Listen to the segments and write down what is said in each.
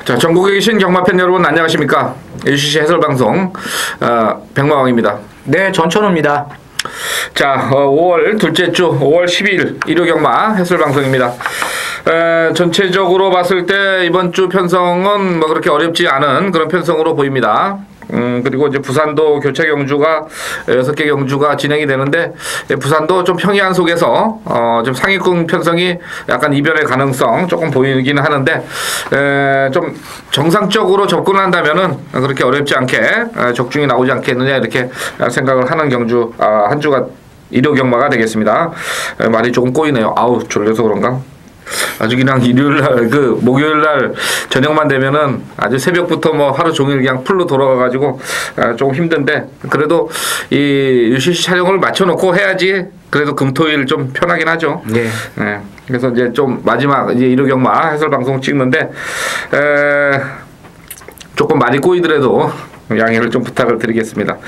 자, 전국에 계신 경마팬 여러분 안녕하십니까? UCC 해설방송 백마왕입니다. 네, 전천우입니다. 자, 5월 둘째 주 5월 10일 일요경마 해설방송입니다. 전체적으로 봤을 때 이번 주 편성은 뭐 그렇게 어렵지 않은 그런 편성으로 보입니다. 그리고 이제 부산도 교체 경주가 6개 경주가 진행이 되는데, 부산도 좀 평이한 속에서 좀 상위권 편성이 약간 이변의 가능성 조금 보이긴 하는데, 좀 정상적으로 접근한다면은 그렇게 어렵지 않게 적중이 나오지 않겠느냐 이렇게 생각을 하는 경주 한 주가 일요 경마가 되겠습니다. 말이 조금 꼬이네요. 아우, 졸려서 그런가? 아주 그냥 일요일날 목요일날 저녁만 되면은 아주 새벽부터 뭐 하루 종일 그냥 풀로 돌아가가지고 조금 힘든데, 그래도 이 UCC 촬영을 맞춰놓고 해야지 그래도 금토일 좀 편하긴 하죠. 네. 네. 그래서 이제 좀 마지막 이제 일요 경마 해설 방송 찍는데 조금 많이 꼬이더라도 양해를 좀 부탁을 드리겠습니다.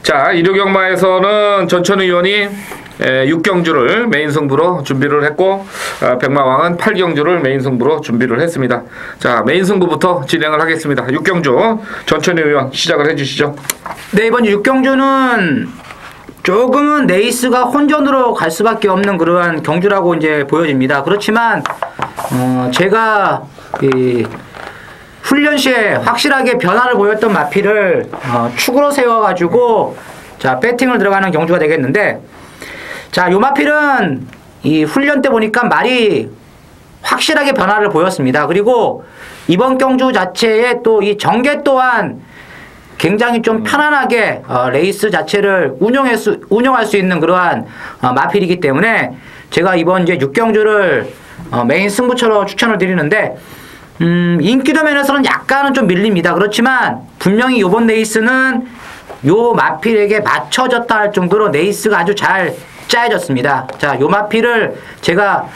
자, 일요 경마에서는 전천우 의원이 6경주를 메인 승부로 준비를 했고, 백마왕은 8경주를 메인 승부로 준비를 했습니다. 자, 메인 승부부터 진행을 하겠습니다. 6경주 전천우 의원 시작을 해주시죠. 네, 이번 6경주는 조금은 레이스가 혼전으로 갈 수밖에 없는 그러한 경주라고 이제 보여집니다. 그렇지만 제가 훈련 시에 확실하게 변화를 보였던 마필을 축으로 세워가지고 자 배팅을 들어가는 경주가 되겠는데, 자, 요 마필은 이 훈련 때 보니까 말이 확실하게 변화를 보였습니다. 그리고 이번 경주 자체에 또 이 전개 또한 굉장히 좀 편안하게 레이스 자체를 운영할 수 있는 그러한 마필이기 때문에 제가 이번 이제 6경주를 메인 승부처로 추천을 드리는데, 인기도 면에서는 약간은 좀 밀립니다. 그렇지만 분명히 이번 레이스는 요 마필에게 맞춰졌다 할 정도로 레이스가 아주 잘 짜여졌습니다. 자, 요 마필을 제가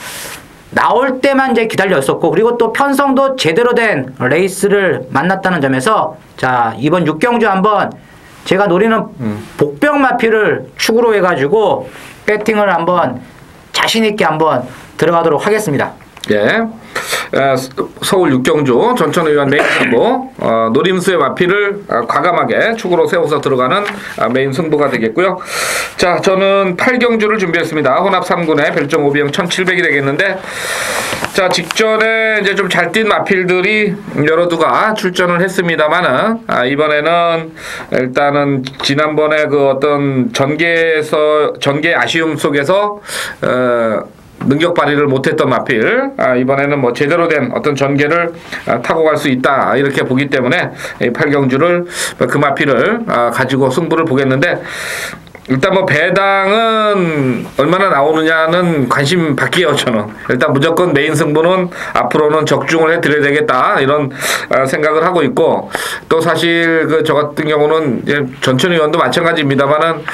나올 때만 이제 기다렸었고, 그리고 또 편성도 제대로 된 레이스를 만났다는 점에서 자, 이번 6경주 한번 제가 노리는 복병 마필을 축으로 해가지고 배팅을 한번 자신있게 한번 들어가도록 하겠습니다. 예. 서울 6경주 전천우 의원 메인 승부, 노림수의 마필을 과감하게 축으로 세워서 들어가는 메인 승부가 되겠고요. 자, 저는 8경주를 준비했습니다. 혼합 3군의 별정 오비형 1700이 되겠는데, 자, 직전에 이제 좀 잘 뛴 마필들이 여러 두가 출전을 했습니다만은, 이번에는 일단은 지난번에 그 어떤 전개 아쉬움 속에서 능력 발휘를 못했던 마필, 이번에는 뭐 제대로 된 어떤 전개를 타고 갈 수 있다 이렇게 보기 때문에 8경주를 그 마필을 가지고 승부를 보겠는데, 일단 뭐 배당은 얼마나 나오느냐는 관심 밖이에요. 저는 일단 무조건 메인 승부는 앞으로는 적중을 해드려야 되겠다 이런 생각을 하고 있고, 또 사실 저 같은 경우는 이제 전천우 의원도 마찬가지입니다만은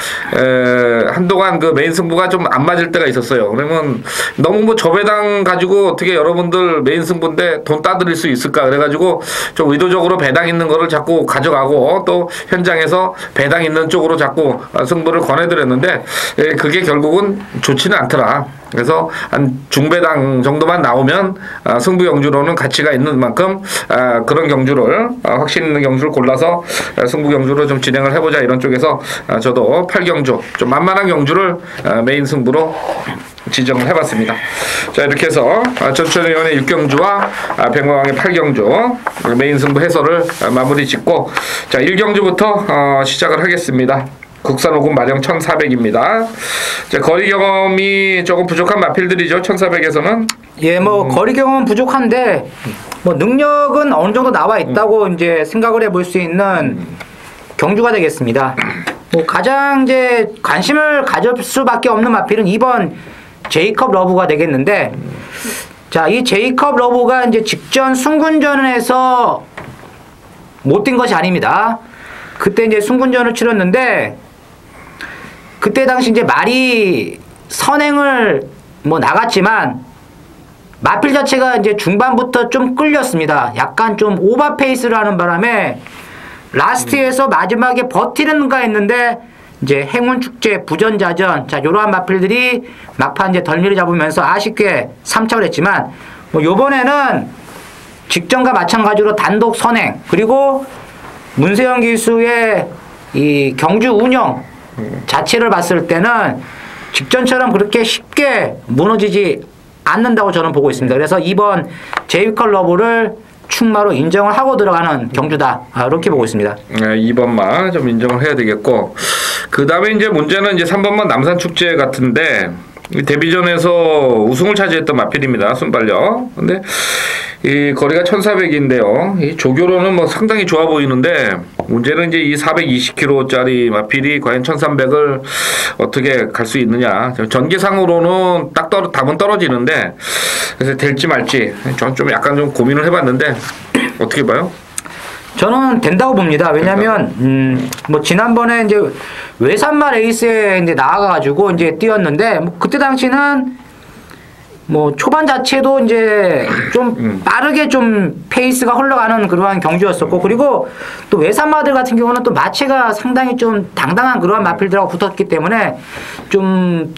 한동안 그 메인 승부가 좀 안 맞을 때가 있었어요. 그러면 너무 뭐 저배당 가지고 어떻게 여러분들 메인 승부인데 돈 따드릴 수 있을까 그래가지고 좀 의도적으로 배당 있는 거를 자꾸 가져가고, 또 현장에서 배당 있는 쪽으로 자꾸 승부를 권해드렸는데 그게 결국은 좋지는 않더라. 그래서 한 중배당 정도만 나오면 승부 경주로는 가치가 있는 만큼 그런 경주를 확신 있는 경주를 골라서 승부 경주로 좀 진행을 해보자 이런 쪽에서 저도 8경주 좀 만만한 경주를 메인 승부로 지정을 해봤습니다. 자, 이렇게 해서 전천우 의원의 6경주와 백마왕의 8경주 메인 승부 해설을 마무리 짓고, 자, 1경주부터 시작을 하겠습니다. 국산 5군 마령 1400입니다. 거리 경험이 조금 부족한 마필들이죠. 1400에서는. 예, 뭐 거리 경험은 부족한데 뭐 능력은 어느 정도 나와 있다고 이제 생각을 해볼 수 있는 경주가 되겠습니다. 뭐 가장 이제 관심을 가질 수밖에 없는 마필은 이번 제이컵 러브가 되겠는데, 자, 이 제이컵 러브가 이제 직전 순군전에서 못 뛴 것이 아닙니다. 그때 이제 순군전을 치렀는데, 그때 당시 이제 말이 선행을 뭐 나갔지만 마필 자체가 이제 중반부터 좀 끌렸습니다. 약간 좀 오버 페이스를 하는 바람에 라스트에서 마지막에 버티는가 했는데 이제 행운 축제 부전자전, 자, 이러한 마필들이 막판 이제 덜미를 잡으면서 아쉽게 3착을 했지만, 뭐 요번에는 직전과 마찬가지로 단독 선행 그리고 문세영 기수의 이 경주 운영 자체를 봤을 때는 직전처럼 그렇게 쉽게 무너지지 않는다고 저는 보고 있습니다. 그래서 이번 제이컬 러브를 충마로 인정을 하고 들어가는 경주다. 이렇게 보고 있습니다. 네, 2번만 좀 인정을 해야 되겠고, 그 다음에 이제 문제는 이제 3번만 남산축제 같은데, 데뷔전에서 우승을 차지했던 마필입니다. 순발력. 근데 이 거리가 1400인데요. 이 조교로는 뭐 상당히 좋아 보이는데, 문제는 이제 이 420km짜리 마필이 과연 1300을 어떻게 갈 수 있느냐. 전개상으로는 딱 답은 떨어지는데, 그래서 될지 말지 저는 좀 약간 좀 고민을 해봤는데 어떻게 봐요? 저는 된다고 봅니다. 왜냐하면 뭐 지난번에 이제 외산마 레이스에 이제 나와가지고 이제 뛰었는데 뭐 그때 당시는 뭐 초반 자체도 이제 좀 빠르게 좀 페이스가 흘러가는 그러한 경주였었고 그리고 또 외산마들 같은 경우는 또 마체가 상당히 좀 당당한 그러한 마필들하고 붙었기 때문에 좀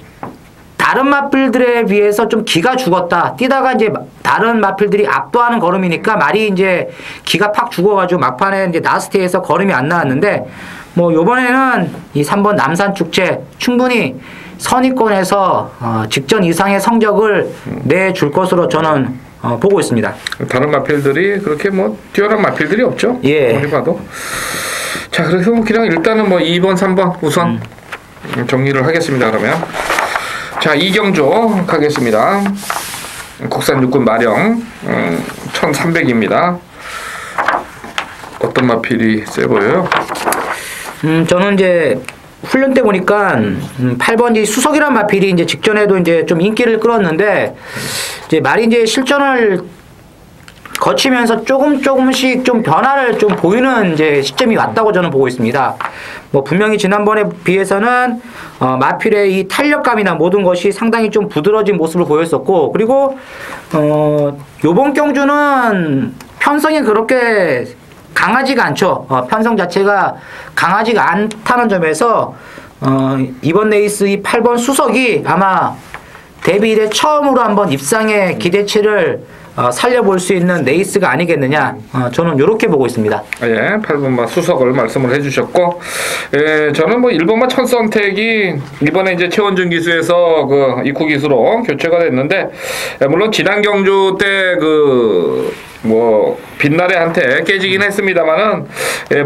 다른 마필들에 비해서 좀 기가 죽었다. 뛰다가 이제 다른 마필들이 압도하는 걸음이니까 말이 이제 기가 팍 죽어가지고 막판에 이제 라스트에서 걸음이 안 나왔는데 뭐 요번에는 이 3번 남산 축제 충분히 선의권에서 직전 이상의 성적을 내줄 것으로 저는 보고 있습니다. 다른 마필들이 그렇게 뭐 뛰어난 마필들이 없죠. 예. 아무리 봐도. 자, 그래서 그냥 일단은 뭐 2번, 3번 우선 정리를 하겠습니다. 그러면. 자, 이경조 가겠습니다. 국산 육군 마령 1300입니다. 어떤 마필이 세 보여요? 저는 이제 훈련 때 보니까 8번 이 수석이란 마필이 이제 직전에도 이제 좀 인기를 끌었는데 이제 말이 이제 실전을 거치면서 조금씩 좀 변화를 좀 보이는 이제 시점이 왔다고 저는 보고 있습니다. 뭐 분명히 지난번에 비해서는 마필의 이 탄력감이나 모든 것이 상당히 좀 부드러진 모습을 보였었고 그리고 요번 경주는 편성이 그렇게 강하지가 않죠. 편성 자체가 강하지가 않다는 점에서 이번 레이스 이 8번 수석이 아마 데뷔 이래 처음으로 한번 입상의 기대치를 살려볼 수 있는 레이스가 아니겠느냐. 저는 이렇게 보고 있습니다. 예, 8번마 수석을 말씀을 해주셨고, 예, 저는 뭐 1번마 첫 선택이 이번에 이제 최원준 기수에서 그 이쿠 기수로 교체가 됐는데, 물론 지난 경주 때 뭐 빛나래한테 깨지긴 했습니다만은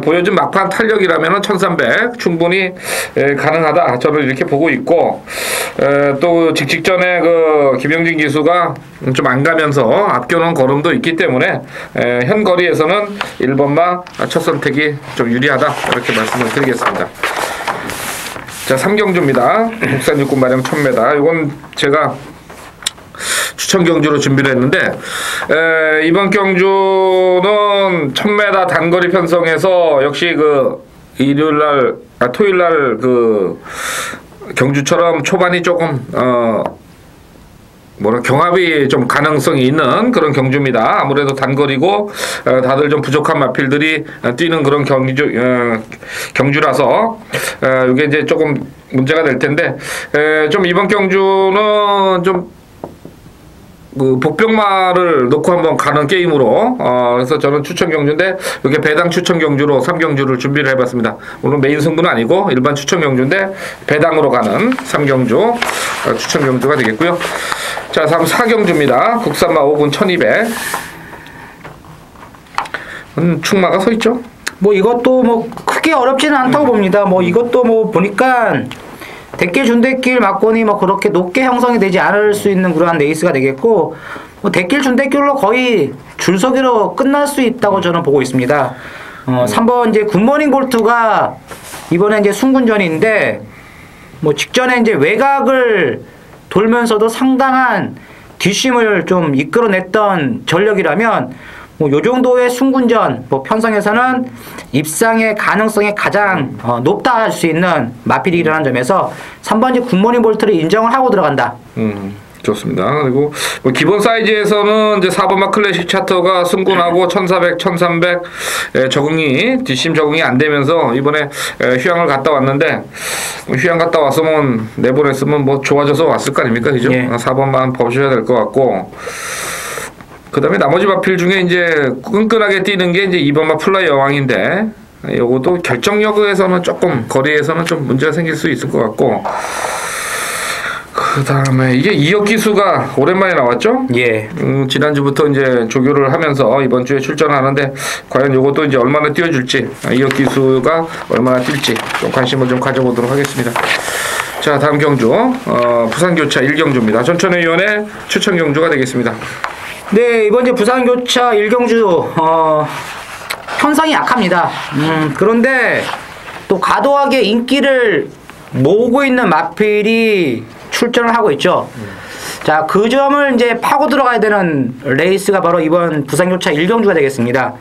보여준 막판 탄력이라면은 1300 충분히 가능하다. 저는 이렇게 보고 있고 또 직전에 그 김영진 기수가 좀 안 가면서 아껴놓은 걸음도 있기 때문에 현 거리에서는 1번마 첫 선택이 좀 유리하다. 이렇게 말씀을 드리겠습니다. 자, 3경주입니다. 국산 육군 마령 1000m. 이건 제가 추천 경주로 준비를 했는데 이번 경주는 1000m 단거리 편성에서 역시 그 토요일날 그 경주처럼 초반이 조금 경합이 좀 가능성이 있는 그런 경주입니다. 아무래도 단거리고 다들 좀 부족한 마필들이 뛰는 그런 경주라서 이게 이제 조금 문제가 될 텐데 좀 이번 경주는 좀 복병마를 놓고 한번 가는 게임으로 그래서 저는 추천 경주인데 이게 배당 추천 경주로 3경주를 준비를 해봤습니다. 물론 메인 승부는 아니고 일반 추천 경주인데 배당으로 가는 3경주 추천 경주가 되겠고요. 자, 다음 4경주입니다. 국산마 5분 1200 충마가 서 있죠. 뭐 이것도 뭐 크게 어렵지는 않다고 봅니다. 뭐 이것도 뭐 보니까 대길 준대길 막권이 뭐 그렇게 높게 형성이 되지 않을 수 있는 그러한 레이스가 되겠고 뭐 대길 준대길로 거의 줄서기로 끝날 수 있다고 저는 보고 있습니다. 3번 이제 굿모닝 볼트가 이번에 이제 순군전인데 뭐 직전에 이제 외곽을 돌면서도 상당한 뒷심을 좀 이끌어냈던 전력이라면 뭐 요 정도의 순군전 뭐 편성에서는 입상의 가능성이 가장 높다 할 수 있는 마필이라는 점에서 3번지 굿모닝 볼트를 인정을 하고 들어간다. 좋습니다. 그리고 뭐 기본 사이즈에서는 이제 4번마 클래식 차터가 승군하고 1400, 1300 뒷심 적응이 안 되면서 이번에 휴양을 갔다 왔는데 휴양 갔다 왔으면 내보냈으면 뭐 좋아져서 왔을 거 아닙니까, 그죠? 예. 4번만 봐주셔야 될 것 같고. 그다음에 나머지 마필 중에 이제 끈끈하게 뛰는 게 이제 2번마 플라이 여왕인데 요것도 결정력에서는 조금 거리에서는 좀 문제가 생길 수 있을 것 같고 그다음에 이게 이혁 기수가 오랜만에 나왔죠? 예. 지난주부터 이제 조교를 하면서 이번 주에 출전하는데 과연 요것도 이제 얼마나 뛰어줄지 이혁 기수가 얼마나 뛸지 좀 관심을 좀 가져보도록 하겠습니다. 자 다음 경주 부산교차 1경주입니다. 전천의원의 추천 경주가 되겠습니다. 네, 이번 이제 부산교차 1경주 편성이 약합니다. 그런데 또 과도하게 인기를 모으고 있는 마필이 출전을 하고 있죠. 자, 그 점을 이제 파고 들어가야 되는 레이스가 바로 이번 부산교차 1경주가 되겠습니다.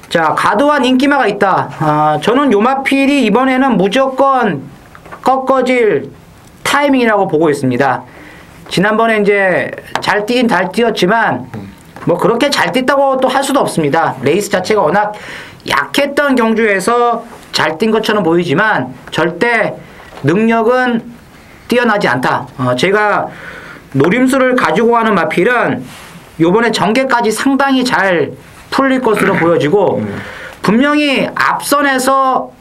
자, 과도한 인기마가 있다. 저는 요 마필이 이번에는 무조건 꺾어질 타이밍이라고 보고 있습니다. 지난번에 이제 잘 뛰긴 잘 뛰었지만 뭐 그렇게 잘 뛰었다고 또 할 수도 없습니다. 레이스 자체가 워낙 약했던 경주에서 잘 뛴 것처럼 보이지만 절대 능력은 뛰어나지 않다. 제가 노림수를 가지고 가는 마필은 요번에 전개까지 상당히 잘 풀릴 것으로 보여지고 분명히 앞선에서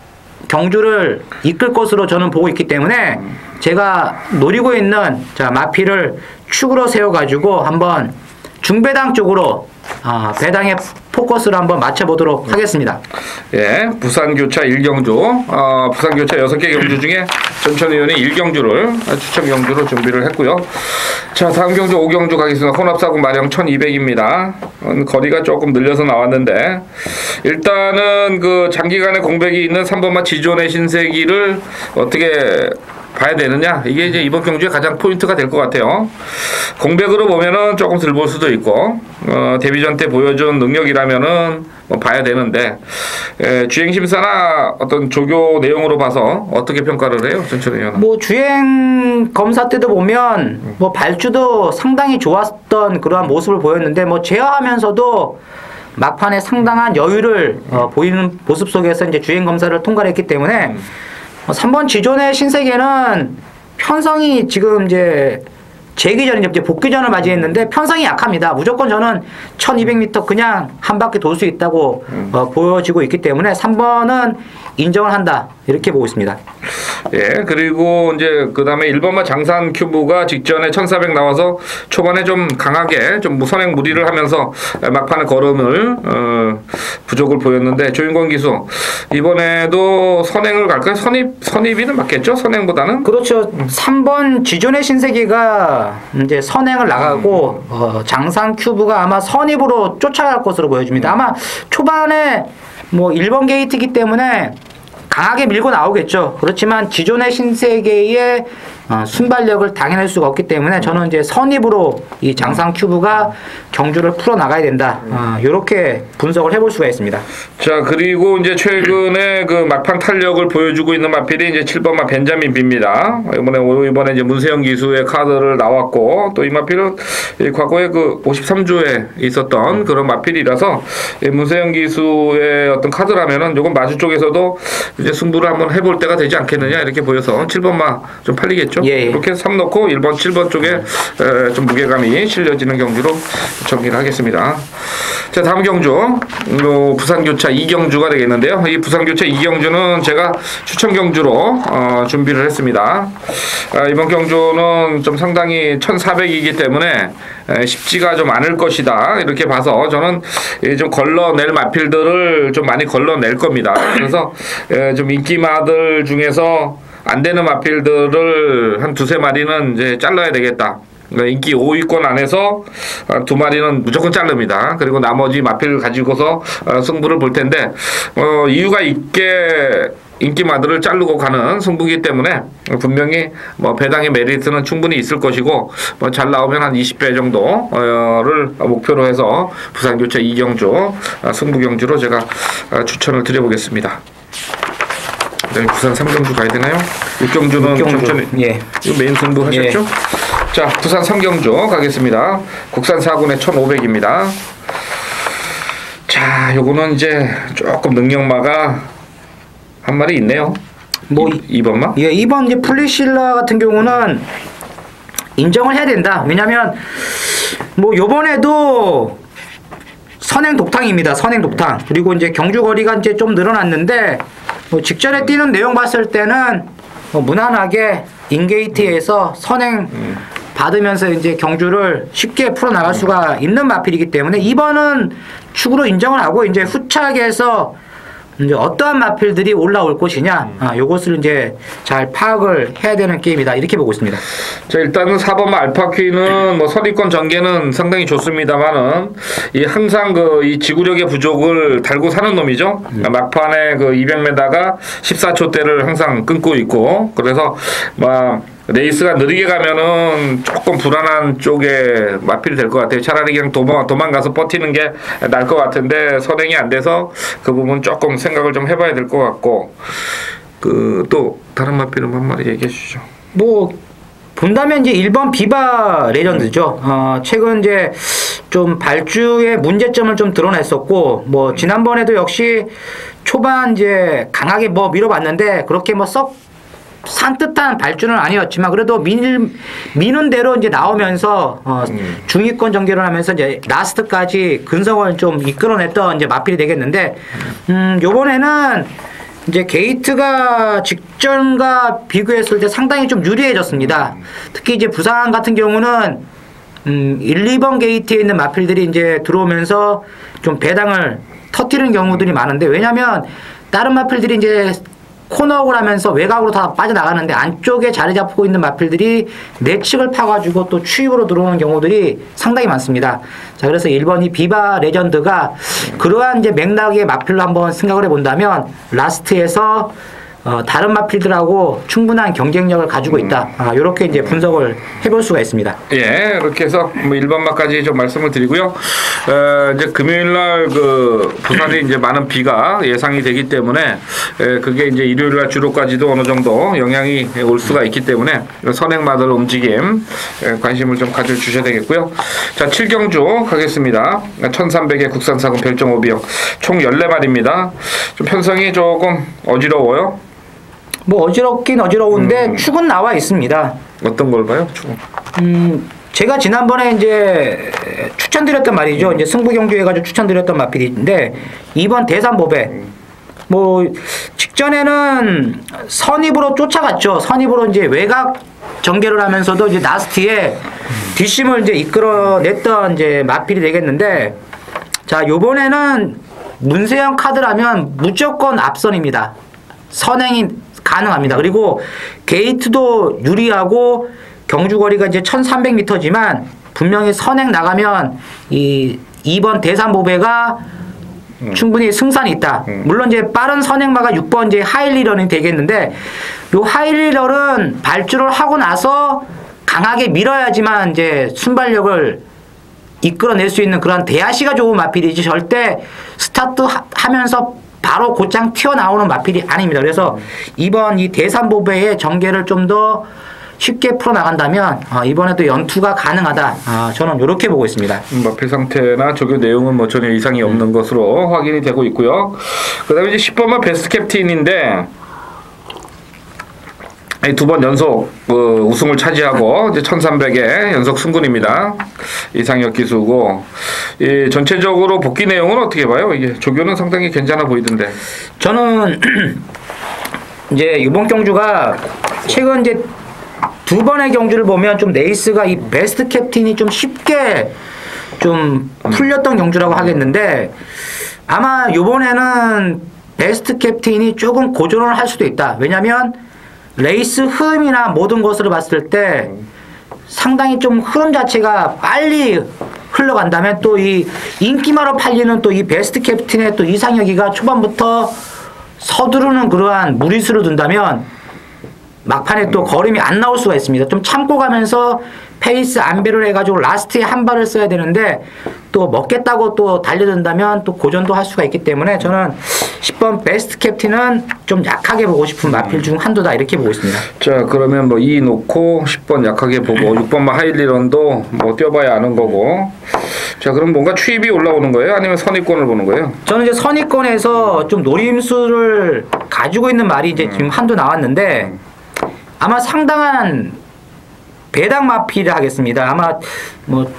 경주를 이끌 것으로 저는 보고 있기 때문에 제가 노리고 있는 마필을 축으로 세워가지고 한번 중배당 쪽으로 배당의 포커스를 한번 맞춰보도록 하겠습니다. 예, 부산교차 1경주, 부산교차 6개 경주 중에 전천의원이 1경주를 추천 경주로 준비를 했고요. 자, 다음 경주 5경주 가겠습니다. 혼합사구 마령 1200입니다. 거리가 조금 늘려서 나왔는데 일단은 그 장기간의 공백이 있는 3번마 지존의 신세기를 어떻게 봐야 되느냐, 이게 이제 이번 경주의 가장 포인트가 될 것 같아요. 공백으로 보면은 조금 덜 볼 수도 있고 데뷔전 때 보여준 능력이라면은 뭐 봐야 되는데 주행 심사나 어떤 조교 내용으로 봐서 어떻게 평가를 해요, 전천의원은? 뭐 주행 검사 때도 보면 뭐 발주도 상당히 좋았던 그러한 모습을 보였는데 뭐 제어하면서도 막판에 상당한 여유를 보이는 모습 속에서 이제 주행 검사를 통과를 했기 때문에 3번 지존의 신세계는 편성이 지금 이제 재기전 이제 복귀전을 맞이했는데 편성이 약합니다. 무조건 저는 1200m 그냥 한 바퀴 돌 수 있다고 보여지고 있기 때문에 3번은 인정을 한다, 이렇게 보고 있습니다. 예, 그리고 이제 그 다음에 1번마 장산 큐브가 직전에 1400 나와서 초반에 좀 강하게 좀 선행 무리를 하면서 막판에 걸음을 부족을 보였는데 조윤권 기수 이번에도 선행을 갈까요? 선입이는 맞겠죠? 선행보다는? 그렇죠. 3번 지존의 신세계가 이제 선행을 나가고 장산 큐브가 아마 선입으로 쫓아갈 것으로 보여집니다. 아마 초반에 뭐 1번 게이트이기 때문에 강하게 밀고 나오겠죠. 그렇지만 지존의 신세계의 순발력을 당해낼 수가 없기 때문에 저는 이제 선입으로 이 장상 큐브가 경주를 풀어 나가야 된다. 이렇게 분석을 해볼 수가 있습니다. 자, 그리고 이제 최근에 그 막판 탄력을 보여주고 있는 마필이 이제 7번마 벤자민 B입니다. 이번에 이제 문세영 기수의 카드를 나왔고 또 이 마필은 과거에 그 53주에 있었던 그런 마필이라서 문세영 기수의 어떤 카드라면은 요건 마주 쪽에서도 이제 승부를 한번 해볼 때가 되지 않겠느냐, 이렇게 보여서 7번마 좀 팔리겠죠. 예. 이렇게 3 넣고 1번, 7번 쪽에 좀 무게감이 실려지는 경주로 정리를 하겠습니다. 자, 다음 경주 부산교차 2경주가 되겠는데요. 이 부산교차 2경주는 제가 추천 경주로 준비를 했습니다. 이번 경주는 좀 상당히 1400이기 때문에 쉽지가 좀 않을 것이다, 이렇게 봐서 저는 좀 걸러낼 마필들을 좀 많이 걸러낼 겁니다. 그래서 좀 인기마들 중에서 안 되는 마필들을 한 2-3마리는 이제 잘라야 되겠다. 인기 5위권 안에서 2마리는 무조건 자릅니다. 그리고 나머지 마필 가지고서 승부를 볼 텐데 이유가 있게 인기마들을 자르고 가는 승부이기 때문에 분명히 뭐 배당의 메리트는 충분히 있을 것이고 뭐 잘 나오면 한 20배 정도를 목표로 해서 부산교차 2경주 승부 경주로 제가 추천을 드려보겠습니다. 네, 부산 3경주 가야 되나요? 6경주는 천천히. 예. 이거 메인 승부 하셨죠? 예. 자, 부산 3경주 가겠습니다. 국산 4군의 1500입니다. 자, 요거는 이제 조금 능력마가 한 마리 있네요. 뭐 2번마? 예, 2번 이제 플리실라 같은 경우는 인정을 해야 된다. 왜냐면 뭐 요번에도 선행 독탕입니다. 선행 독탕. 그리고 이제 경주 거리가 이제 좀 늘어났는데 뭐 직전에 뛰는 내용 봤을 때는 뭐 무난하게 인게이트에서 선행 받으면서 이제 경주를 쉽게 풀어나갈 수가 있는 마필이기 때문에 이번은 축으로 인정을 하고 이제 후착에서 이제 어떠한 마필들이 올라올 것이냐, 요것을 이제 잘 파악을 해야 되는 게임이다. 이렇게 보고 있습니다. 자, 일단은 4번 알파퀴는 뭐 선입권 전개는 상당히 좋습니다만은 이 항상 그 이 지구력의 부족을 달고 사는 놈이죠. 막판에 그 200m가 14초대를 항상 끊고 있고 그래서 막 레이스가 느리게 가면은 조금 불안한 쪽에 마필이 될 것 같아요. 차라리 그냥 도망가서 버티는 게 나을 것 같은데 선행이 안 돼서 그 부분 조금 생각을 좀 해봐야 될 것 같고 그 또 다른 마필은 한 마디 얘기해 주시죠. 뭐 본다면 이제 1번 비바 레전드죠. 최근 이제 좀 발주의 문제점을 좀 드러냈었고 뭐 지난번에도 역시 초반 이제 강하게 뭐 밀어봤는데 그렇게 뭐 썩 산뜻한 발주는 아니었지만 그래도 미는 대로 이제 나오면서 중위권 전개를 하면서 이제 라스트까지 근성을 좀 이끌어냈던 이제 마필이 되겠는데 요번에는 이제 게이트가 직전과 비교했을 때 상당히 좀 유리해졌습니다. 특히 이제 부산 같은 경우는 1, 2번 게이트에 있는 마필들이 이제 들어오면서 좀 배당을 터뜨리는 경우들이 많은데 왜냐면 다른 마필들이 이제 코너업을 하면서 외곽으로 다 빠져나가는데 안쪽에 자리 잡고 있는 마필들이 내측을 파가지고 또 추입으로 들어오는 경우들이 상당히 많습니다. 자, 그래서 1번이 비바 레전드가 그러한 이제 맥락의 마필로 한번 생각을 해본다면 라스트에서 다른 마필들하고 충분한 경쟁력을 가지고 있다. 이렇게 이제 분석을 해볼 수가 있습니다. 예, 이렇게 해서 뭐 1번마까지 좀 말씀을 드리고요. 이제 금요일날 그 부산에 이제 많은 비가 예상이 되기 때문에 그게 이제 일요일날 주로까지도 어느 정도 영향이 올 수가 있기 때문에 선행마들 움직임 관심을 좀 가져주셔야 되겠고요. 자, 7경주 가겠습니다. 1300의 국산사금 별정 오비형 총 14마리입니다. 좀 편성이 조금 어지러워요. 뭐 어지럽긴 어지러운데 축은 나와 있습니다. 어떤 걸 봐요? 축은? 제가 지난번에 이제 추천드렸던 말이죠. 이제 승부 경주 해가지고 추천드렸던 마필인데 2번 대산보배. 뭐 직전에는 선입으로 쫓아갔죠. 선입으로 이제 외곽 전개를 하면서도 이제 나스티에 뒷심을 이제 이끌어냈던 이제 마필이 되겠는데 자, 요번에는 문세영 카드라면 무조건 앞선입니다. 선행이 가능합니다. 그리고 게이트도 유리하고 경주 거리가 이제 1300m지만 분명히 선행 나가면 이 2번 대산보배가 충분히 승산이 있다. 물론 이제 빠른 선행마가 6번 이제 하일리런이 되겠는데 요 하일리런은 발주를 하고 나서 강하게 밀어야지만 이제 순발력을 이끌어낼 수 있는 그런 대하시가 좋은 마필이지 절대 스타트 하면서 바로 곧장 튀어나오는 마필이 아닙니다. 그래서 이번 이 대산보배의 전개를 좀 더 쉽게 풀어나간다면 이번에도 연투가 가능하다. 저는 이렇게 보고 있습니다. 마필 상태나 적용 내용은 뭐 전혀 이상이 없는 것으로 확인이 되고 있고요. 그 다음에 이제 10번만 베스트 캡틴인데 두 번 연속 우승을 차지하고 이제 1300의 연속 승군입니다. 이상혁 기수고 이 전체적으로 복귀 내용은 어떻게 봐요? 이게 조교는 상당히 괜찮아 보이던데. 저는 이제 이번 경주가 최근 이제 두 번의 경주를 보면 좀 레이스가 이 베스트 캡틴이 좀 쉽게 좀 풀렸던 경주라고 하겠는데 아마 이번에는 베스트 캡틴이 조금 고전을 할 수도 있다. 왜냐면 레이스 흐름이나 모든 것을 봤을 때 상당히 좀 흐름 자체가 빨리 흘러간다면 또 이 인기마로 팔리는 또 이 베스트 캡틴의 또 이상혁이가 초반부터 서두르는 그러한 무리수를 둔다면 막판에 또 걸음이 안 나올 수가 있습니다. 좀 참고 가면서 페이스 안배를 해가지고 라스트에 한 발을 써야 되는데 또 먹겠다고 또 달려든다면 또 고전도 할 수가 있기 때문에 저는 10번 베스트 캡틴은 좀 약하게 보고 싶은 마필 중 한두다 이렇게 보고 있습니다. 자, 그러면 뭐 2 놓고 10번 약하게 보고 6번만 하일리런도 뭐 뛰어봐야 아는 거고. 자, 그럼 뭔가 추입이 올라오는 거예요? 아니면 선입권을 보는 거예요? 저는 이제 선입권에서 좀 노림수를 가지고 있는 말이 이제 지금 한두 나왔는데 아마 상당한 배당 마필을 하겠습니다. 아마 뭐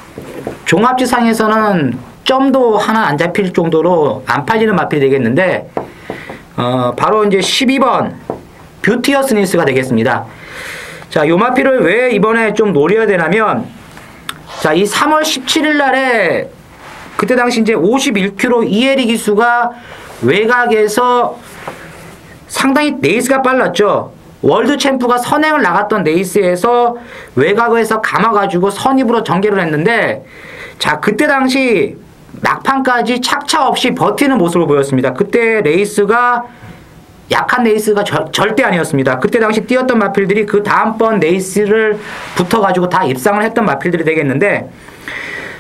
종합지상에서는 점도 하나 안 잡힐 정도로 안 팔리는 마필이 되겠는데 바로 이제 12번 뷰티어스 니스가 되겠습니다. 자, 요 마필을 왜 이번에 좀 노려야 되냐면, 자, 이 3월 17일 날에 그때 당시 이제 51kg 이혜리 기수가 외곽에서 상당히 네이스가 빨랐죠. 월드 챔프가 선행을 나갔던 네이스에서 외곽에서 감아가지고 선입으로 전개를 했는데, 자, 그때 당시 막판까지 착차 없이 버티는 모습을 보였습니다. 그때 레이스가 약한 레이스가 절대 아니었습니다. 그때 당시 뛰었던 마필들이 그 다음번 레이스를 붙어가지고 다 입상을 했던 마필들이 되겠는데,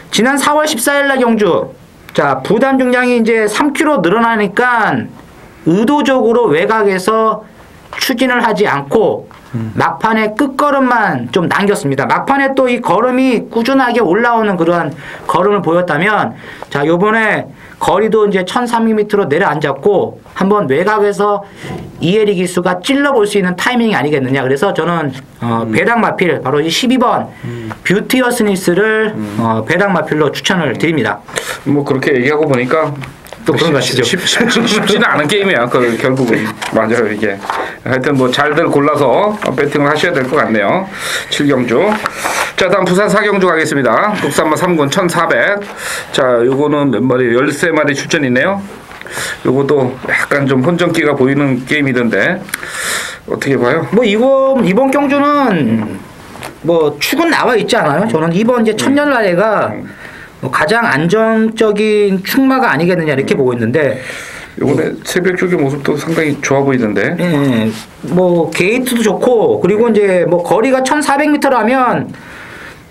지난 4월 14일 날 경주, 자, 부담 중량이 이제 3kg 늘어나니까 의도적으로 외곽에서 추진을 하지 않고 막판에 끝걸음만 좀 남겼습니다. 막판에 또 이 걸음이 꾸준하게 올라오는 그러한 걸음을 보였다면, 자, 요번에 거리도 이제 1300m로 내려앉았고 한번 외곽에서 이혜리 기수가 찔러볼 수 있는 타이밍이 아니겠느냐. 그래서 저는 배당 마필 바로 이 12번 뷰티어스 니스를 배당 마필로 추천을 드립니다. 뭐 그렇게 얘기하고 보니까 또 그런 거 아시죠? 쉽지는 않은 게임이야. 결국은 맞아요 이게. 하여튼 뭐 잘들 골라서 배팅을 하셔야 될 것 같네요. 7경주. 자, 다음 부산 4경주 가겠습니다. 국산마 3군 1400. 자, 요거는 몇 마리? 13마리 출전이네요. 요것도 약간 좀 혼전기가 보이는 게임이던데 어떻게 봐요? 뭐 이번 경주는 뭐 축은 나와 있지 않아요? 저는 이번 이제 천년라레가 뭐 가장 안정적인 축마가 아니겠느냐 이렇게 보고 있는데, 요번에 새벽 쪽의 모습도 상당히 좋아 보이던데. 예, 뭐 게이트도 좋고, 그리고 이제 뭐 거리가 1400m라면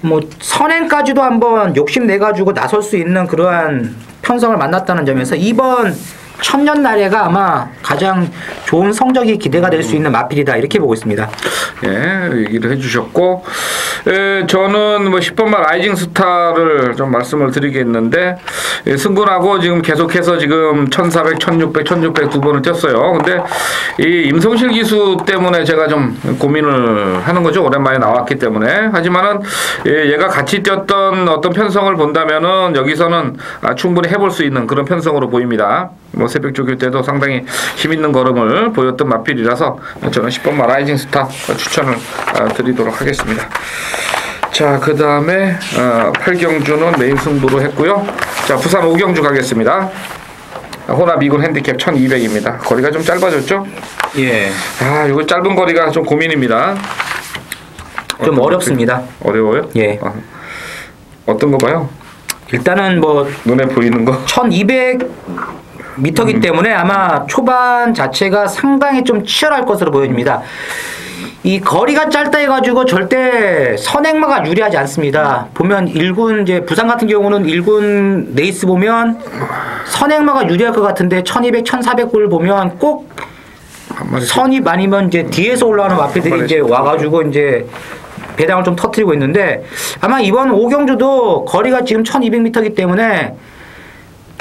뭐 선행까지도 한번 욕심내 가지고 나설 수 있는 그러한 편성을 만났다는 점에서 이번 천년나래가 아마 가장 좋은 성적이 기대가 될 수 있는 마필이다 이렇게 보고 있습니다. 예, 얘기를 해주셨고, 저는 뭐 10번만 라이징 스타를 좀 말씀을 드리겠는데, 승군하고 지금 계속해서 지금 1400, 1600, 1600 두 번을 뛰었어요. 근데 이 임성실 기수 때문에 제가 좀 고민을 하는 거죠. 오랜만에 나왔기 때문에. 하지만은 얘가 같이 뛰었던 어떤 편성을 본다면은 여기서는 충분히 해볼 수 있는 그런 편성으로 보입니다. 뭐 새벽 조교 때도 상당히 힘있는 걸음을 보였던 마필이라서 저는 10번만 라이징 스타 추천을 드리도록 하겠습니다. 자, 그 다음에 8경주는 메인 승부로 했고요. 자, 부산 5경주 가겠습니다. 호나 미군 핸디캡 1200입니다. 거리가 좀 짧아졌죠? 예. 이거 짧은 거리가 좀 고민입니다. 좀 어렵습니다. 어려워요? 예. 어떤 거 봐요? 일단은 뭐 눈에 보이는 거? 1200m이기 때문에 아마 초반 자체가 상당히 좀 치열할 것으로 보여집니다. 이 거리가 짧다 해가지고 절대 선행마가 유리하지 않습니다. 보면 1군 이제 부산 같은 경우는 1군 레이스 보면 선행마가 유리할 것 같은데 1200, 1400을 보면 꼭 선입 아니면 이제 뒤에서 올라오는 마필들이 이제 와가지고 이제 배당을 좀 터뜨리고 있는데, 아마 이번 5경주도 거리가 지금 1200m이기 때문에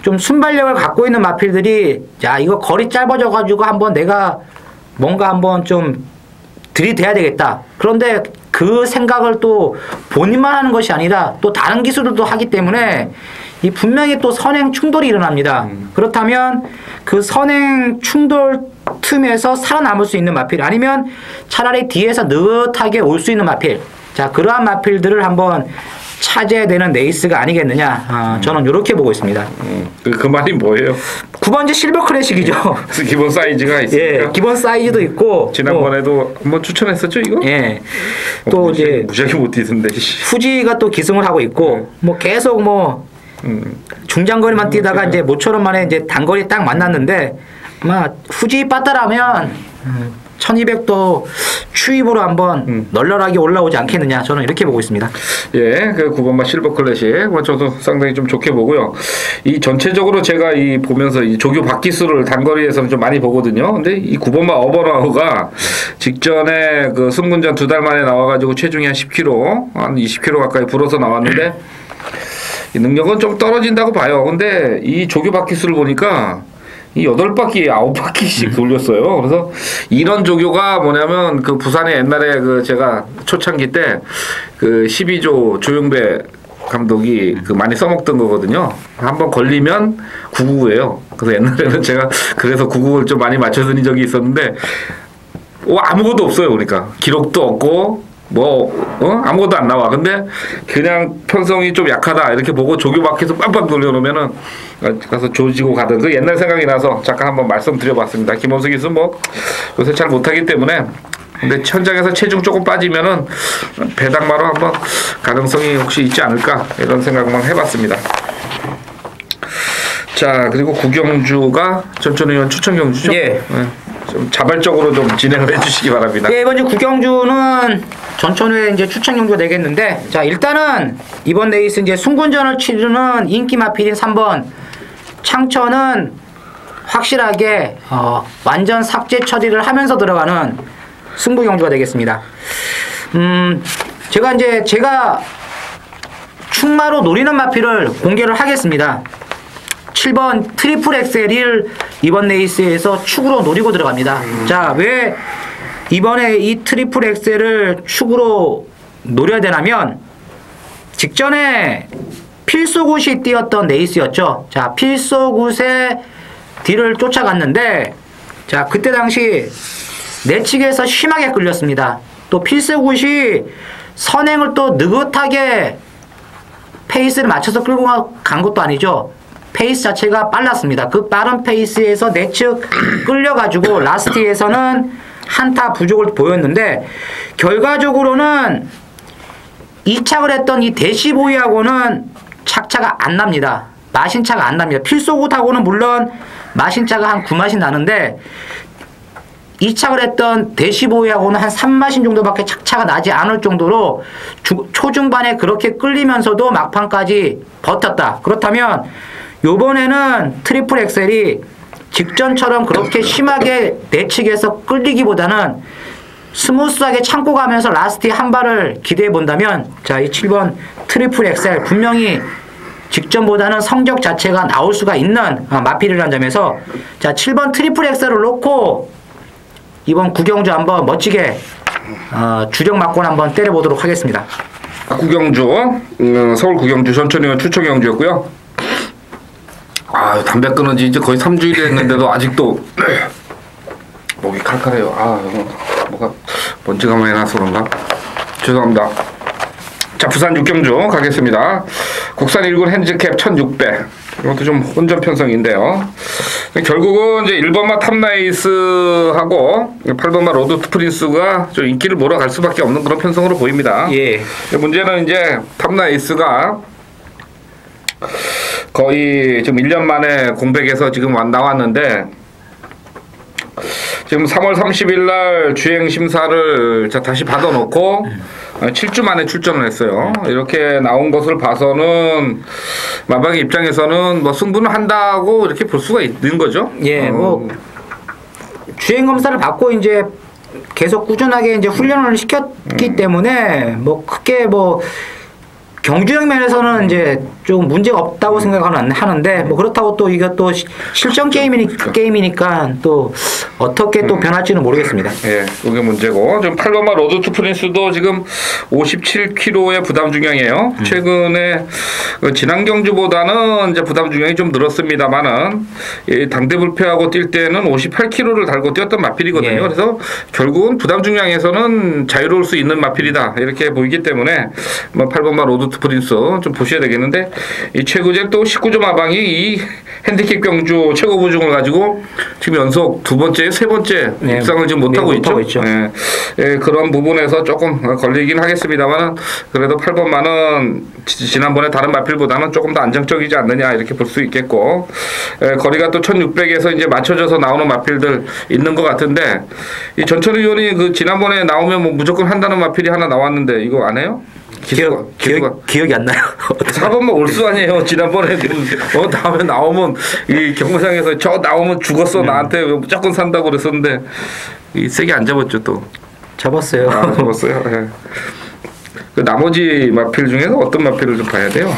좀 순발력을 갖고 있는 마필들이, 야, 이거 거리 짧아져가지고 한번 내가 뭔가 한번 좀 들이대야 되겠다. 그런데 그 생각을 또 본인만 하는 것이 아니라 또 다른 기술들도 하기 때문에 이 분명히 또 선행 충돌이 일어납니다. 그렇다면 그 선행 충돌 틈에서 살아남을 수 있는 마필, 아니면 차라리 뒤에서 느긋하게 올 수 있는 마필, 자, 그러한 마필들을 한번 차지해야 되는 레이스가 아니겠느냐. 저는 이렇게 보고 있습니다. 그 말이 뭐예요? 9번째 실버 클래식이죠. 기본 사이즈가 있으니까. 예, 기본 사이즈도 있고. 지난번에도 한번 추천했었죠, 이거? 예. 또 이제 무지하게 못 뛰던데. 후지가 또 기승을 하고 있고, 뭐 계속 뭐 중장거리만 뛰다가 이제 모처럼 만에 이제 단거리 딱 만났는데, 아마 후지 빠따라면 1200도 추입으로 한번 널널하게 올라오지 않겠느냐, 저는 이렇게 보고 있습니다. 예, 그 9번마 실버 클래식, 저도 상당히 좀 좋게 보고요. 이 전체적으로 제가 이 보면서 이 조교 박기수를 단거리에서는 좀 많이 보거든요. 근데 이 9번마 어버나우가 직전에 그 승군전 2달 만에 나와가지고 체중이 한 10kg, 한 20kg 가까이 불어서 나왔는데 이 능력은 좀 떨어진다고 봐요. 근데 이 조교 박기수를 보니까 이 8바퀴, 9바퀴씩 돌렸어요. 그래서 이런 조교가 뭐냐면 그 부산에 옛날에 그 제가 초창기 때 그 12조 조용배 감독이 그 많이 써먹던 거거든요. 한번 걸리면 999예요. 그래서 옛날에는 제가 그래서 999를 좀 많이 맞춰드린 적이 있었는데 아무것도 없어요. 그러니까 기록도 없고 아무것도 안 나와. 근데 그냥 편성이 좀 약하다 이렇게 보고 조교 바퀴에서 빵빵 돌려놓으면은 가서 조지고 가던 그 옛날 생각이 나서 잠깐 한번 말씀드려봤습니다. 김원석 기수 요새 잘 못하기 때문에 근데 현장에서 체중 조금 빠지면은 배당마로 한번 가능성이 혹시 있지 않을까 이런 생각만 해봤습니다. 자, 그리고 구경주가 전천 의원 추천 경주죠? 예. 네. 좀 자발적으로 좀 진행을 해주시기 바랍니다. 예, 이번 주 구경주는 전천후에 이제 추천 경주가 되겠는데, 자, 일단은 이번 레이스 이제 순군전을 치르는 인기 마필인 3번 창천은 확실하게 완전 삭제 처리를 하면서 들어가는 승부 경주가 되겠습니다. 제가 충마로 노리는 마필을 공개를 하겠습니다. 7번 트리플 엑셀을 이번 레이스에서 축으로 노리고 들어갑니다. 자, 왜 이번에 이 트리플 엑셀을 축으로 노려야 되냐면 직전에 필소굿이 뛰었던 레이스였죠. 자, 필소굿의 뒤를 쫓아갔는데 자, 그때 당시 내측에서 심하게 끌렸습니다. 또 필소굿이 선행을 또 느긋하게 페이스를 맞춰서 끌고 간 것도 아니죠. 페이스 자체가 빨랐습니다. 그 빠른 페이스에서 내측 끌려가지고 라스트에서는 한타 부족을 보였는데 결과적으로는 이착을 했던 이 대시보이하고는 착차가 안 납니다. 마신차가 안 납니다. 필소굿하고는 물론 마신차가 한 9마신 나는데 이착을 했던 대시보이하고는 한 3마신 정도밖에 착차가 나지 않을 정도로 초중반에 그렇게 끌리면서도 막판까지 버텼다. 그렇다면 요번에는 트리플 엑셀이 직전처럼 그렇게 심하게 내측에서 끌리기보다는 스무스하게 참고 가면서 라스트에 한 발을 기대해 본다면 자, 이 7번 트리플 엑셀 분명히 직전보다는 성적 자체가 나올 수가 있는 마필이라는 점에서 자, 7번 트리플 엑셀을 놓고 이번 구경주 한번 멋지게 주력 막권 한번 때려보도록 하겠습니다. 구경주 서울 구경주 전천의원 추천 경주였고요. 담배 끊은 지 이제 거의 3주일이 됐는데도 아직도 목이 칼칼해요. 뭐가 먼지가 많이 나서 그런가? 죄송합니다. 자, 부산 육경주 가겠습니다. 국산 1군 핸즈캡 1600. 이것도 좀 혼전 편성인데요. 결국은 이제 1번마 탑나이스하고 8번마 로드 투 프린스가 좀 인기를 몰아갈 수밖에 없는 그런 편성으로 보입니다. 예. 문제는 이제 탑나이스가 거의 지금 1년 만에 공백에서 지금 나왔는데 지금 3월 30일 날 주행 심사를 다시 받아놓고 7주 만에 출전을 했어요. 이렇게 나온 것을 봐서는 마방의 입장에서는 뭐 승부는 한다고 이렇게 볼 수가 있는 거죠. 예, 주행 검사를 받고 이제 계속 꾸준하게 이제 훈련을 시켰기 때문에 크게 경주형 면에서는 이제 좀 문제가 없다고 생각은 하는데 그렇다고 또 이게 또 실전 게임이니까 또 어떻게 또 변할지는 모르겠습니다. 예, 그게 문제고 지금 8번마 로드 투 프린스도 지금 57kg의 부담 중량이에요. 최근에 지난 경주보다는 이제 부담 중량이 좀 늘었습니다만은 당대불패하고 뛸 때는 58kg를 달고 뛰었던 마필이거든요. 예. 그래서 결국은 부담 중량에서는 자유로울 수 있는 마필이다 이렇게 보이기 때문에 8번마 로드 투 프린스 좀 보셔야 되겠는데 이 최고제 또 19조 마방이 이 핸디캡 경주 최고 부중을 가지고 지금 연속 두 번째, 세 번째 입상을 지금 못하고 있죠. 그런 부분에서 조금 걸리긴 하겠습니다만 그래도 8번만은 지난번에 다른 마필보다는 조금 더 안정적이지 않느냐 이렇게 볼 수 있겠고 거리가 또 1600에서 이제 맞춰져서 나오는 마필들 있는 것 같은데 이 전천 의원이 그 지난번에 나오면 무조건 한다는 마필이 하나 나왔는데 이거 안 해요? 기억이 안 나요. 4번만 올 수 아니에요. 지난번에 다음에 나오면 이 경마장에서 저 나오면 죽었어 나한테 무조건 산다고 그랬었는데 세게 안 잡았죠 또. 잡았어요. 잡았어요. 네. 그 나머지 마필 중에서 어떤 마필을 좀 봐야 돼요?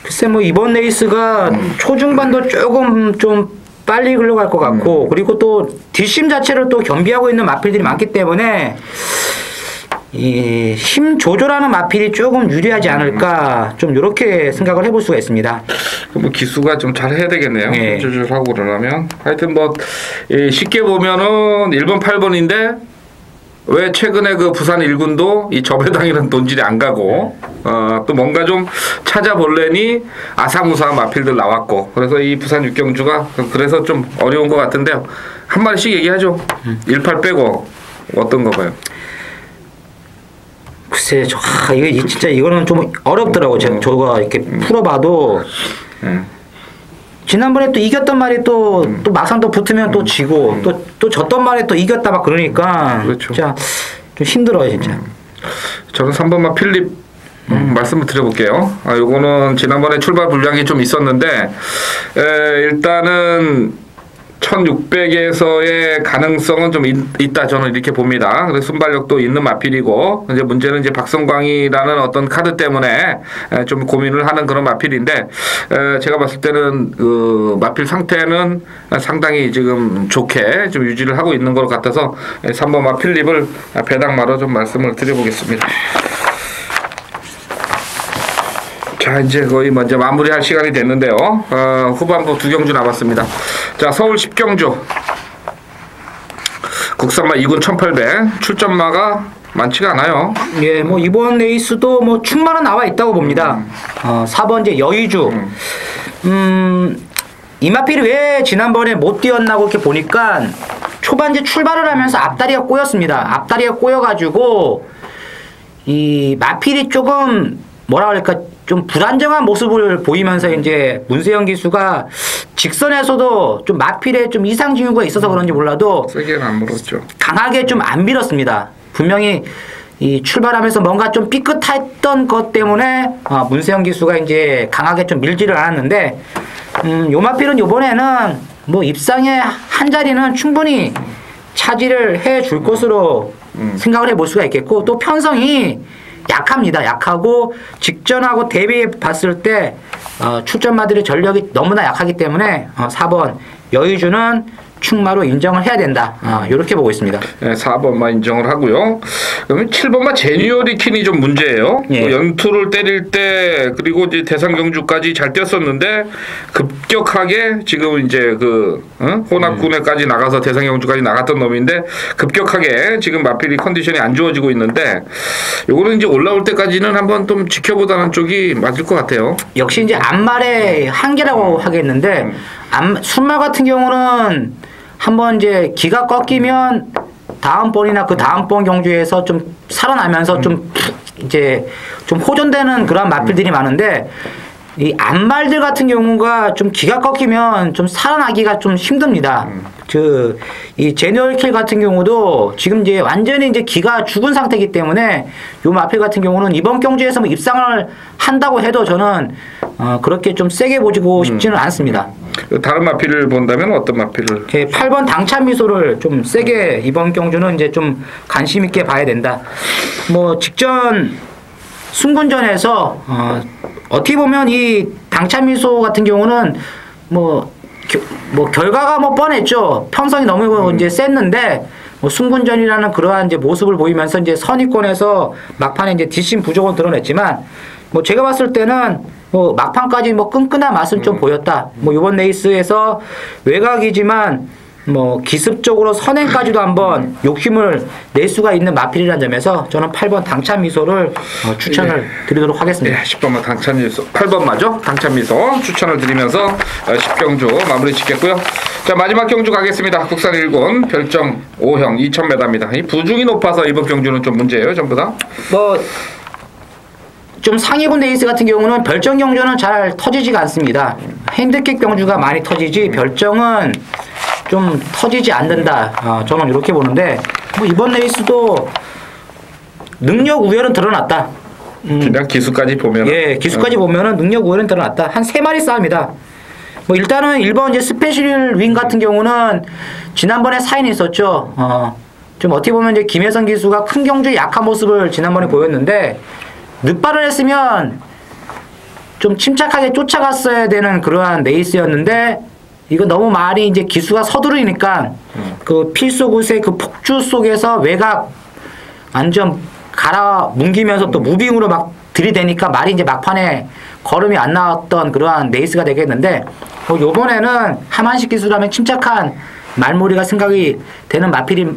글쎄 이번 레이스가 초중반도 조금 좀 빨리 흘러갈 것 같고 그리고 또 뒷심 자체를 또 겸비하고 있는 마필들이 많기 때문에 이 힘 조절하는 마필이 조금 유리하지 않을까 좀 이렇게 생각을 해볼 수가 있습니다. 뭐 기수가 좀 잘 해야 되겠네요. 네. 조절하고 그러려면 하여튼 뭐 쉽게 보면은 1번 8번인데 왜 최근에 그 부산 1군도 이 저배당이라는 돈질이 안 가고 또 뭔가 좀 찾아볼래니 아사무사한 마필들 나왔고 그래서 이 부산 육경주가 그래서 좀 어려운 것 같은데요. 한 마리씩 얘기하죠. 18 빼고 어떤 거 봐요? 글쎄, 이게 진짜 이거는 좀 어렵더라고. 저가 이렇게 풀어봐도 지난번에 또 이겼던 말이 또 막상 또 붙으면 또 지고 또 졌던 말에 또 이겼다 막 그러니까 그렇죠. 진짜 좀 힘들어요 진짜. 저는 3번만 필립 말씀을 드려볼게요. 요거는 지난번에 출발 불량이 좀 있었는데 일단은 1600에서의 가능성은 좀 있다 저는 이렇게 봅니다. 그래서 순발력도 있는 마필이고 이제 문제는 이제 박성광이라는 어떤 카드 때문에 좀 고민을 하는 그런 마필인데 제가 봤을 때는 그 마필 상태는 상당히 지금 좋게 좀 유지를 하고 있는 것 같아서 3번 마필립을 배당마로 좀 말씀을 드려보겠습니다. 자 이제 거의 먼저 마무리할 시간이 됐는데요. 후반부 2경주 남았습니다. 자 서울 10경주 국산마 2군 1800 출전마가 많지가 않아요. 예, 뭐 이번 레이스도 뭐 충만은 나와 있다고 봅니다. 4번 이제 여의주. 이마필이 왜 지난번에 못 뛰었나고 이렇게 보니까 초반 이제 출발을 하면서 앞다리가 꼬였습니다. 앞다리가 꼬여가지고 이 마필이 조금 뭐라 그럴까 좀 불안정한 모습을 보이면서 이제 문세영 기수가 직선에서도 좀 마필에 좀 이상 징후가 있어서 그런지 몰라도 세게는 안 물었죠. 강하게 좀 안 밀었습니다. 분명히 이 출발하면서 뭔가 좀 삐끗했던 것 때문에 문세영 기수가 이제 강하게 좀 밀지를 않았는데 요 마필은 요번에는 뭐 입상의 한 자리는 충분히 차지를 해 줄 것으로 생각을 해볼 수가 있겠고 또 편성이 약합니다. 약하고 직전하고 대비해 봤을 때 출전마들의 전력이 너무나 약하기 때문에 4번 여의주는 충마로 인정을 해야 된다. 이렇게 보고 있습니다. 네, 4번만 인정을 하고요. 그러면 7번만 제뉴어리킨이 좀 문제예요. 예. 연투를 때릴 때 그리고 이제 대상 경주까지 잘 뛰었었는데 급격하게 지금 이제 그 혼합군에까지 나가서 대상 경주까지 나갔던 놈인데 급격하게 지금 마필이 컨디션이 안 좋아지고 있는데 요거는 이제 올라올 때까지는 한번 좀 지켜보다는 쪽이 맞을 것 같아요. 역시 이제 앞말의 한계라고 하겠는데 순말 같은 경우는 한번 이제 기가 꺾이면 다음번이나 그 다음번 경주에서 좀 살아나면서 좀 이제 좀 호전되는 그런 마필들이 많은데 이 앞말들 같은 경우가 좀 기가 꺾이면 좀 살아나기가 좀 힘듭니다. 이 제너럴킬 같은 경우도 지금 이제 완전히 이제 기가 죽은 상태이기 때문에 요 마필 같은 경우는 이번 경주에서 뭐 입상을 한다고 해도 저는 그렇게 좀 세게 보지고 싶지는 않습니다. 다른 마필을 본다면 어떤 마필을? 8번 당찬 미소를 좀 세게 이번 경주는 이제 좀 관심 있게 봐야 된다. 뭐 직전 순군전에서 어떻게 보면 이 당찬 미소 같은 경우는 뭐 결과가 뭐 뻔했죠. 편성이 너무 이제 셌는데 뭐 순군전이라는 그러한 이제 모습을 보이면서 이제 선의권에서 막판에 이제 뒷심 부족은 드러냈지만 뭐 제가 봤을 때는 뭐 막판까지 뭐 끈끈한 맛은 좀 보였다. 뭐 이번 레이스에서 외곽이지만 뭐 기습적으로 선행까지도 한번 욕심을 낼 수가 있는 마필이라는 점에서 저는 8번 당찬 미소를 추천을 드리도록 하겠습니다. 10번만 당찬 미소, 8번 맞죠? 당찬 미소 추천을 드리면서 10경주 마무리 짓겠고요. 자 마지막 경주 가겠습니다. 국산 1군 별정 5형 2000m입니다. 이 부중이 높아서 이번 경주는 좀 문제예요, 전부 다. 뭐 좀 상위군 레이스 같은 경우는 별정 경주는 잘 터지지가 않습니다. 핸디캡 경주가 많이 터지지 별정은 좀 터지지 않는다. 저는 이렇게 보는데 뭐 이번 레이스도 능력 우열은 드러났다. 그냥 기수까지 보면 예, 기수까지 보면은 능력 우열은 드러났다. 한 3마리 싸움이다. 뭐 일단은 1번 이제 스페셜 윙 같은 경우는 지난번에 사인이 있었죠. 좀 어떻게 보면 이제 김혜선 기수가 큰 경주에 약한 모습을 지난번에 보였는데 늦발을 했으면 좀 침착하게 쫓아갔어야 되는 그러한 레이스였는데 이거 너무 말이 이제 기수가 서두르니까 그 필속옷의 그 폭주 속에서 외곽 완전 갈아 뭉기면서 또 무빙으로 막 들이대니까 말이 이제 막판에 걸음이 안 나왔던 그러한 레이스가 되겠는데 요번에는 하만식 기수라면 침착한 말몰이가 생각이 되는 마필이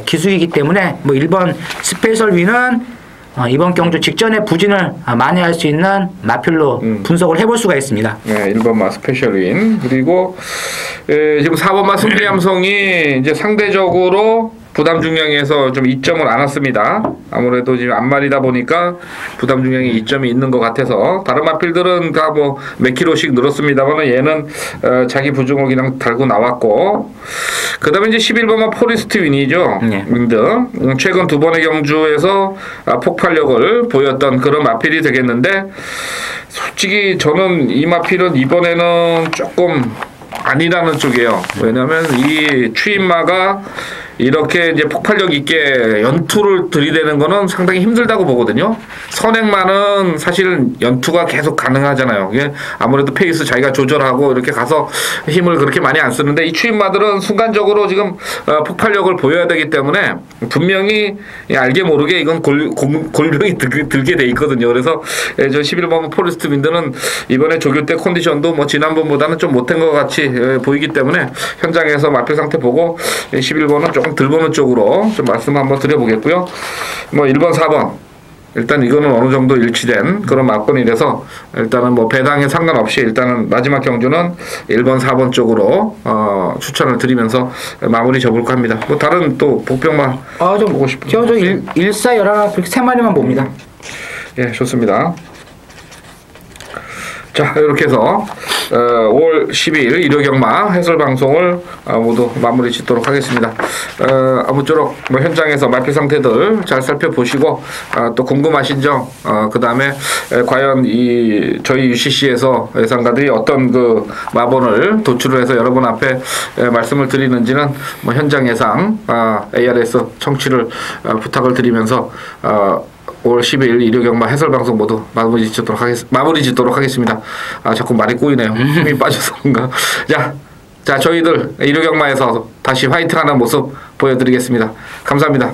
기수이기 때문에 뭐 1번 스페셜 윈은 이번 경주 직전에 부진을 만회할 수 있는 마필로 분석을 해볼 수가 있습니다. 네, 1번마 스페셜인 그리고 지금 4번마 승리함성이 이제 상대적으로 부담 중량에서 좀 이점을 안 왔습니다. 아무래도 지금 앞말이다 보니까 부담 중량에 이점이 있는 것 같아서 다른 마필들은 다 뭐 몇 킬로씩 늘었습니다만 얘는 자기 부중을 그냥 달고 나왔고 그 다음에 이제 11번마 포리스트 윈이죠. 네. 윈드 최근 두 번의 경주에서 폭발력을 보였던 그런 마필이 되겠는데 솔직히 저는 이 마필은 이번에는 조금 아니라는 쪽이에요. 왜냐하면 이 추임마가 이렇게 이제 폭발력 있게 연투를 들이대는 거는 상당히 힘들다고 보거든요. 선행만은 사실 연투가 계속 가능하잖아요. 이게 아무래도 페이스 자기가 조절하고 이렇게 가서 힘을 그렇게 많이 안 쓰는데 이 추임마들은 순간적으로 지금 폭발력을 보여야 되기 때문에 분명히 알게 모르게 이건 골병이 들게 돼 있거든요. 그래서 저 11번 포레스트 윈드는 이번에 조교 때 컨디션도 뭐 지난번보다는 좀 못한 것 같이 보이기 때문에 현장에서 마필 상태 보고 11번은 조금 덜 보는 쪽으로 좀 말씀 한번 드려보겠고요. 뭐 1번, 4번 일단 이거는 어느 정도 일치된 그런 막건이라서 일단은 뭐 배당에 상관없이 일단은 마지막 경주는 1번, 4번 쪽으로 추천을 드리면서 마무리 접을까 합니다. 뭐 다른 또 복병만 좀 보고 싶은 저 1사 11 그렇게 3마리만 봅니다. 예, 좋습니다. 자, 이렇게 해서 5월 12일 일요경마 해설 방송을 모두 마무리 짓도록 하겠습니다. 아무쪼록 뭐 현장에서 마필 상태들 잘 살펴보시고 또 궁금하신 점, 그 다음에 과연 이 저희 UCC에서 예상가들이 어떤 그 마본을 도출을 해서 여러분 앞에 말씀을 드리는지는 뭐 현장 예상 ARS 청취를 부탁을 드리면서 5월 10일 일요경마 해설방송 모두 마무리 짓도록 하겠습니다. 자꾸 말이 꼬이네요. 힘이 빠져서 그런가. 자, 저희들 일요경마에서 다시 화이팅하는 모습 보여드리겠습니다. 감사합니다.